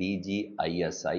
DGISI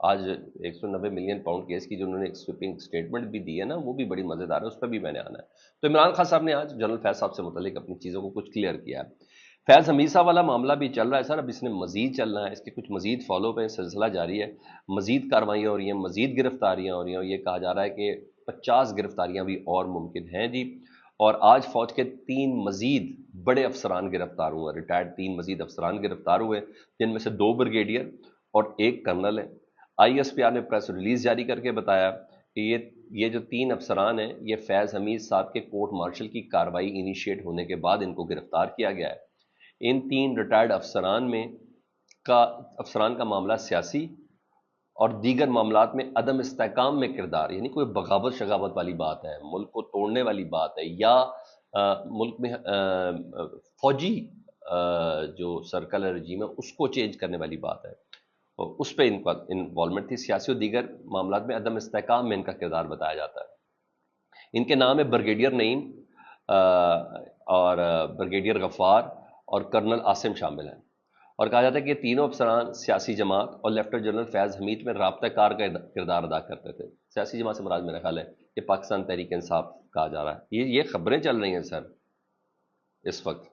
آج 190 million pound case کی جو انہوں نے ایک سویپنگ سٹیٹمنٹ بھی دی ہے نا، وہ بھی بڑی مزیدار ہے، اس پہ بھی میں نے آنا ہے۔ تو عمران خان صاحب نے آج جنرل فیض صاحب سے متعلق اپنی چیزوں کو کچھ کلیئر کیا ہے۔ فیض حمید صاحب والا معاملہ بھی چل رہا ہے سر، اب اس نے مزید چلنا ہے، اس کے کچھ مزید فالو پہ سلسلہ جاری ہے، مزید کاروائیاں ہو رہی ہیں، مزید گرفتاریاں ہو رہی ہیں، اور یہ کہا جا رہا ہے کہ 50 گرفتاریاں بھی اور ممکن ہیں جی۔ اور آج فوج کے 3 مزید بڑے افسران گرفتار ہوئے، ریٹائرڈ 3 مزید افسران گرفتار ہوئے، جن میں سے 2 بریگیڈیئر اور 1 کرنل ہے۔ آئی ایس پی آر نے پریس ریلیز جاری کر کے بتایا کہ یہ جو 3 افسران ہیں، یہ فیض حمید صاحب کے کورٹ مارشل کی کارروائی انیشیٹ ہونے کے بعد ان کو گرفتار کیا گیا ہے۔ ان 3 ریٹائرڈ افسران کا معاملہ سیاسی اور دیگر معاملات میں عدم استحکام میں کردار، یعنی کوئی بغاوت شغاوت والی بات ہے، ملک کو توڑنے والی بات ہے، یا ملک میں فوجی جو سرکل رجیم ہے اس کو چینج کرنے والی بات ہے، اور اس پہ ان کا انوالومنٹ تھی۔ سیاسی اور دیگر معاملات میں عدم استحکام میں ان کا کردار بتایا جاتا ہے۔ ان کے نام ہے بریگیڈیئر نعیم اور بریگیڈیئر غفار اور کرنل عاصم شامل ہیں، اور کہا جاتا ہے کہ یہ تینوں افسران سیاسی جماعت اور لیفٹیننٹ جنرل فیض حمید میں رابطہ کار کا کردار ادا کرتے تھے۔ سیاسی جماعت سے مراد میرا خیال ہے کہ پاکستان تحریک انصاف کہا جا رہا ہے، یہ خبریں چل رہی ہیں سر اس وقت،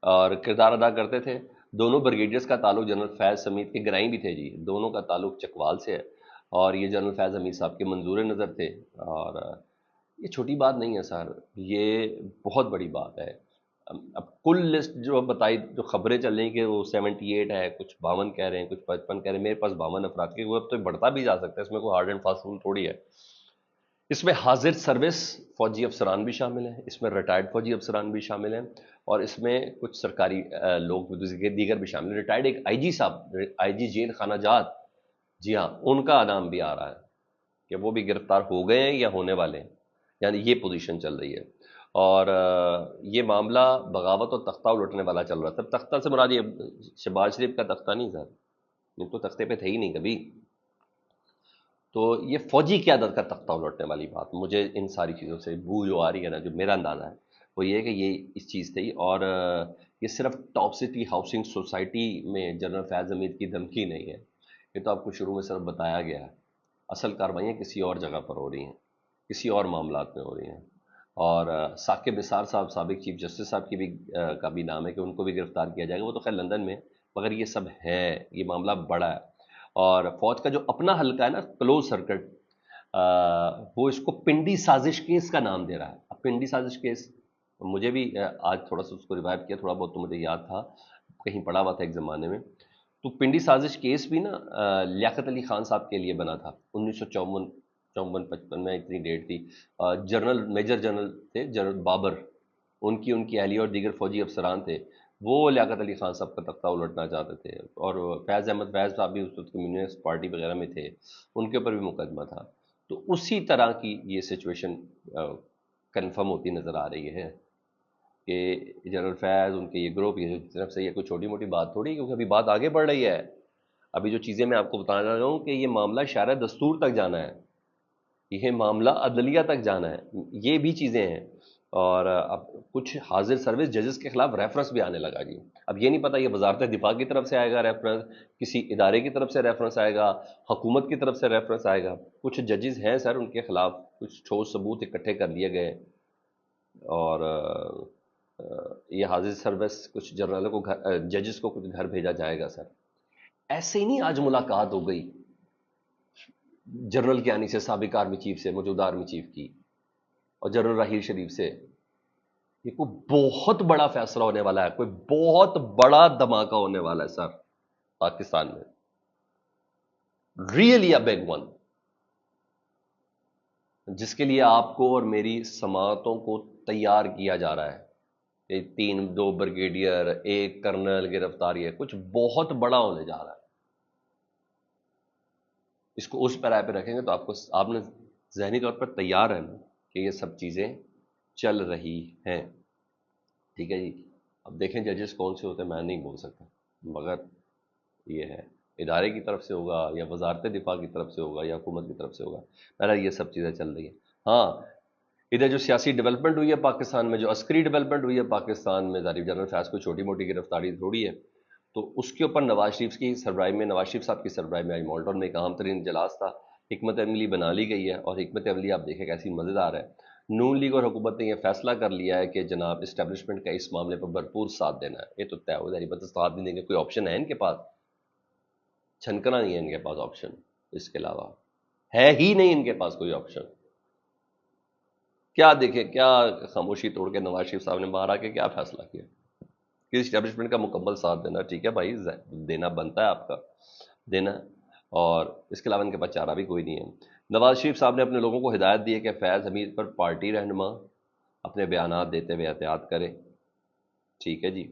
اور کردار ادا کرتے تھے۔ دونوں بریگیڈیئرز کا تعلق جنرل فیض حمید کے گرائیں بھی تھے جی، دونوں کا تعلق چکوال سے ہے، اور یہ جنرل فیض حمید صاحب کے منظور نظر تھے، اور یہ چھوٹی بات نہیں ہے سر، یہ بہت بڑی بات ہے۔ اب کل لسٹ جو بتائی، جو خبریں چل رہی ہیں کہ وہ 78 ہے، کچھ 52 کہہ رہے ہیں، کچھ 55 کہہ رہے ہیں، میرے پاس 52 افراد کے، وہ اب تو بڑھتا بھی جا سکتا ہے، اس میں کوئی ہارڈ اینڈ فاسٹ رول تھوڑی ہے۔ اس میں حاضر سروس فوجی افسران بھی شامل ہیں، اس میں ریٹائرڈ فوجی افسران بھی شامل ہیں، اور اس میں کچھ سرکاری لوگ دیگر بھی شامل ہیں۔ ریٹائرڈ ایک آئی جی صاحب، آئی جی جیل خانہ جات، جی ہاں، ان کا نام بھی آ رہا ہے کہ وہ بھی گرفتار ہو گئے ہیں یا ہونے والے ہیں، یعنی یہ پوزیشن چل رہی ہے۔ اور یہ معاملہ بغاوت اور تختہ الٹنے والا چل رہا تھا۔ تختہ سے مراد یہ شہباز شریف کا تختہ نہیں سر، یہ تو تختے پہ تھے ہی نہیں کبھی۔ تو یہ فوجی قیادت کا تختہ الٹنے والی بات مجھے ان ساری چیزوں سے بو جو آ رہی ہے نا، جو میرا اندازہ ہے وہ یہ ہے کہ یہ اس چیز تھی، اور یہ صرف ٹاپ سٹی ہاؤسنگ سوسائٹی میں جنرل فیض حمید کی دھمکی نہیں ہے، یہ تو آپ کو شروع میں صرف بتایا گیا ہے۔ اصل کارروائیاں کسی اور جگہ پر ہو رہی ہیں، کسی اور معاملات میں ہو رہی ہیں، اور ثاقب نثار صاحب، سابق چیف جسٹس صاحب کی بھی کا بھی نام ہے کہ ان کو بھی گرفتار کیا جائے گا، وہ تو خیر لندن میں، مگر یہ سب ہے، یہ معاملہ بڑا ہے۔ اور فوج کا جو اپنا حلقہ ہے نا، کلوز سرکٹ، وہ اس کو پنڈی سازش کیس کا نام دے رہا ہے۔ اب پنڈی سازش کیس مجھے بھی آج تھوڑا سا اس کو ریوائو کیا، تھوڑا بہت تو مجھے یاد تھا، کہیں پڑھا ہوا تھا ایک زمانے میں۔ تو پنڈی سازش کیس بھی نا لیاقت علی خان صاحب کے لیے بنا تھا، 1954-55 میں اتنی ڈیٹ تھی۔ جنرل میجر جنرل تھے جنرل بابر، ان کی اہلیہ اور دیگر فوجی افسران تھے، وہ لیاقت علی خان صاحب کا تختہ الٹنا چاہتے تھے، اور فیض احمد فیض صاحب بھی اس وقت کمیونسٹ پارٹی وغیرہ میں تھے، ان کے اوپر بھی مقدمہ تھا۔ تو اسی طرح کی یہ سچویشن کنفرم ہوتی نظر آ رہی ہے کہ جنرل فیض، ان کے یہ گروپ، یہ طرف سے، یہ کوئی چھوٹی موٹی بات تھوڑی، کیونکہ ابھی بات آگے بڑھ رہی ہے۔ ابھی جو چیزیں میں آپ کو بتانا رہا ہوں کہ یہ معاملہ شارع دستور تک جانا ہے، یہ معاملہ عدلیہ تک جانا ہے، یہ بھی چیزیں ہیں۔ اور اب کچھ حاضر سروس ججز کے خلاف ریفرنس بھی آنے لگا جی۔ اب یہ نہیں پتہ یہ وزارت دفاع کی طرف سے آئے گا ریفرنس، کسی ادارے کی طرف سے ریفرنس آئے گا، حکومت کی طرف سے ریفرنس آئے گا۔ کچھ ججز ہیں سر، ان کے خلاف کچھ ٹھوس ثبوت اکٹھے کر لیے گئے، اور یہ حاضر سروس کچھ جرنلوں کو ججز کو کچھ گھر بھیجا جائے گا سر۔ ایسے ہی نہیں آج ملاقات ہو گئی جنرل کیانی سے، سابق آرمی چیف سے، موجودہ آرمی چیف کی، اور جنرل راحیل شریف سے۔ یہ کوئی بہت بڑا فیصلہ ہونے والا ہے، کوئی بہت بڑا دھماکہ ہونے والا ہے سر پاکستان میں، ریئلی اے بگ ون، جس کے لیے آپ کو اور میری سماعتوں کو تیار کیا جا رہا ہے۔ 2 بریگیڈیئر، 1 کرنل گرفتاری ہے، کچھ بہت بڑا ہونے جا رہا ہے۔ اس کو اس پیرائے پہ رکھیں گے تو آپ نے ذہنی طور پر تیار ہے کہ یہ سب چیزیں چل رہی ہیں، ٹھیک ہے جی۔ اب دیکھیں ججز کون سے ہوتے ہیں میں نہیں بول سکتا، مگر یہ ہے ادارے کی طرف سے ہوگا یا وزارت دفاع کی طرف سے ہوگا یا حکومت کی طرف سے ہوگا، پہلے یہ سب چیزیں چل رہی ہیں۔ ہاں، ادھر جو سیاسی ڈیولپمنٹ ہوئی ہے پاکستان میں، جو عسکری ڈیولپمنٹ ہوئی ہے پاکستان میں، ظاہر جنرل فیض کوئی چھوٹی موٹی گرفتاری تھوڑی ہے، تو اس کے اوپر نواز شریف کی سربراہی میں، نواز شریف صاحب کی سربراہی میں آئی مالٹون میں ایک اہم ترین اجلاس تھا، حکمت عملی بنا لی گئی ہے، اور حکمت عملی آپ دیکھیں کیسی مزیدار ہے۔ نون لیگ اور حکومت نے یہ فیصلہ کر لیا ہے کہ جناب اسٹیبلشمنٹ کا اس معاملے پر بھرپور ساتھ دینا ہے۔ یہ تو طے ہو جائے، بس ساتھ نہیں دیں گے، کوئی آپشن ہے ان کے پاس؟ چھنکنا نہیں ہے ان کے پاس آپشن، اس کے علاوہ ہے ہی نہیں ان کے پاس کوئی آپشن۔ کیا دیکھیں، کیا خاموشی توڑ کے نواز شریف صاحب نے باہر آ کے کیا فیصلہ کیا کہ اسٹیبلشمنٹ کا مکمل ساتھ دینا، ٹھیک ہے بھائی، دینا بنتا ہے آپ کا، دینا، اور اس کے علاوہ ان کے پاس چارہ بھی کوئی نہیں ہے۔ نواز شریف صاحب نے اپنے لوگوں کو ہدایت دی ہے کہ فیض حمید پر پارٹی رہنما اپنے بیانات دیتے ہوئے احتیاط کرے، ٹھیک ہے جی،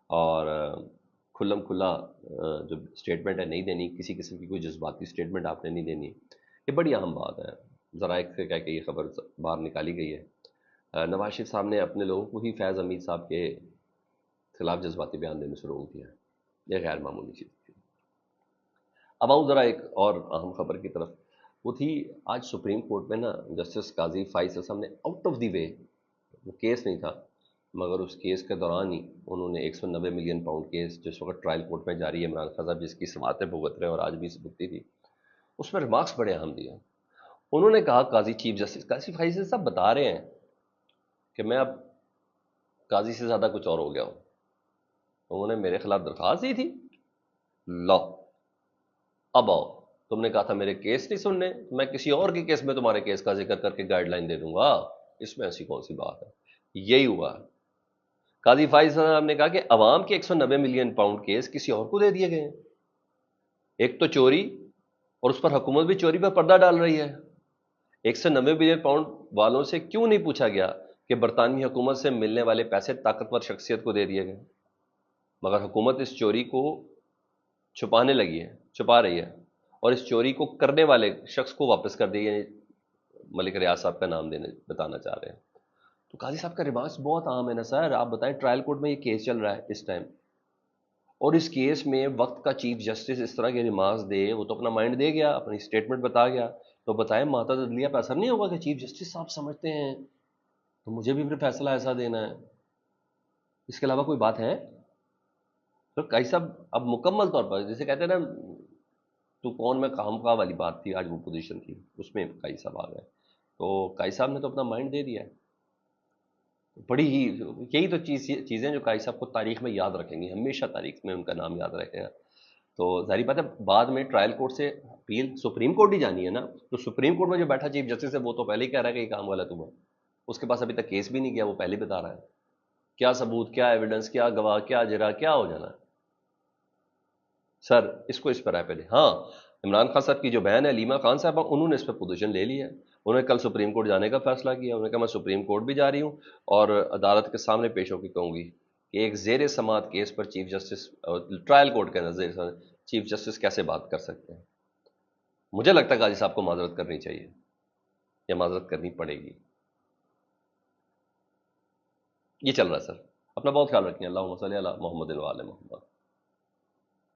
اور کھلم کھلا جو اسٹیٹمنٹ ہے نہیں دینی، کسی قسم کی کوئی جذباتی اسٹیٹمنٹ آپ نے نہیں دینی، یہ بڑی اہم بات ہے۔ ذرائع سے کہہ کے یہ خبر باہر نکالی گئی ہے۔ نواز شریف صاحب نے اپنے لوگوں کو ہی فیض حمید صاحب کے خلاف جذباتی بیان دینے سے روک دیا ہے، یہ غیر معمولی چیز تھی۔ اب آؤں ذرا ایک اور اہم خبر کی طرف، وہ تھی آج سپریم کورٹ میں نا جسٹس قاضی فائز صاحب نے آؤٹ آف دی وے، وہ کیس نہیں تھا مگر اس کیس کے دوران ہی انہوں نے 190 ملین پاؤنڈ کیس جس وقت ٹرائل کورٹ میں جاری ہے، عمران خان صاحب جس کی سماعتیں بھگت رہے ہیں اور آج بھی ثبوتی تھی، اس میں ریمارکس بڑے اہم دیے۔ انہوں نے کہا قاضی چیف جسٹس قاضی فائز صاحب بتا رہے ہیں کہ میں اب قاضی سے زیادہ کچھ اور ہو گیا ہوں، انہوں نے میرے خلاف درخواست دی تھی، لو اب آؤ، تم نے کہا تھا میرے کیس نہیں سننے، میں کسی اور کے کیس میں تمہارے کیس کا ذکر کر کے گائیڈ لائن دے دوں گا، اس میں ایسی کون سی بات ہے؟ یہی ہوا۔ قاضی فائز صاحب نے کہا کہ عوام کے 190 ملین پاؤنڈ کیس کسی اور کو دے دیے گئے ہیں، ایک تو چوری، اور اس پر حکومت بھی چوری پر پردہ ڈال رہی ہے۔ 190 ملین پاؤنڈ والوں سے کیوں نہیں پوچھا گیا کہ برطانوی حکومت سے ملنے والے پیسے طاقتور شخصیت کو دے دیے گئے؟ مگر حکومت اس چوری کو چھپانے لگی ہے، چھپا رہی ہے، اور اس چوری کو کرنے والے شخص کو واپس کر دی، ملک ریاض صاحب کا نام بتانا چاہ رہے ہیں۔ تو قاضی صاحب کا ریمارکس بہت عام ہے نا سر، آپ بتائیں ٹرائل کورٹ میں یہ کیس چل رہا ہے اس ٹائم، اور اس کیس میں وقت کا چیف جسٹس اس طرح کے ریمارکس دے، وہ تو اپنا مائنڈ دے گیا، اپنی اسٹیٹمنٹ بتا گیا، تو بتائیں ماتحت عدلیہ پہ اثر نہیں ہوگا کہ چیف جسٹس صاحب سمجھتے ہیں تو مجھے بھی پھر فیصلہ ایسا دینا ہے؟ اس کے علاوہ کوئی بات ہے؟ تو قاضی صاحب اب مکمل طور پر جیسے کہتے ہیں نا تو کون میں کام کا والی بات تھی، آج وہ پوزیشن تھی، اس میں قاضی صاحب آ گئے، تو قاضی صاحب نے تو اپنا مائنڈ دے دیا ہے۔ بڑی ہی یہی تو چیزیں جو قاضی صاحب کو تاریخ میں یاد رکھیں گی، ہمیشہ تاریخ میں ان کا نام یاد رکھے گا۔ تو ظاہری بات ہے بعد میں ٹرائل کورٹ سے اپیل سپریم کورٹ ہی جانی ہے نا، تو سپریم کورٹ میں جو بیٹھا چیف جسٹس ہے وہ تو پہلے ہی کہہ رہا ہے کہ یہ کام غلط ہوا، اس کے پاس ابھی تک کیس بھی نہیں کیا، وہ پہلے بتا رہا ہے کیا ثبوت، کیا ایویڈنس، کیا گواہ، کیا اجرا، کیا ہو جانا ہے۔ سر اس کو اس پر ہے پہلے، ہاں عمران خان صاحب کی جو بہن ہے علیمہ خان صاحبہ، انہوں نے اس پر پوزیشن لے لی ہے، انہوں نے کل سپریم کورٹ جانے کا فیصلہ کیا، انہوں نے کہا میں سپریم کورٹ بھی جا رہی ہوں اور عدالت کے سامنے پیش ہو کے کہوں گی کہ ایک زیر سماعت کیس پر چیف جسٹس ٹرائل کورٹ کے نظر چیف جسٹس کیسے بات کر سکتے ہیں۔ مجھے لگتا ہے قاضی صاحب کو معذرت کرنی چاہیے یا معذرت کرنی پڑے گی۔ یہ چل رہا ہے سر، اپنا بہت خیال رکھیں، اللہم صلی علی محمد و آل محمد۔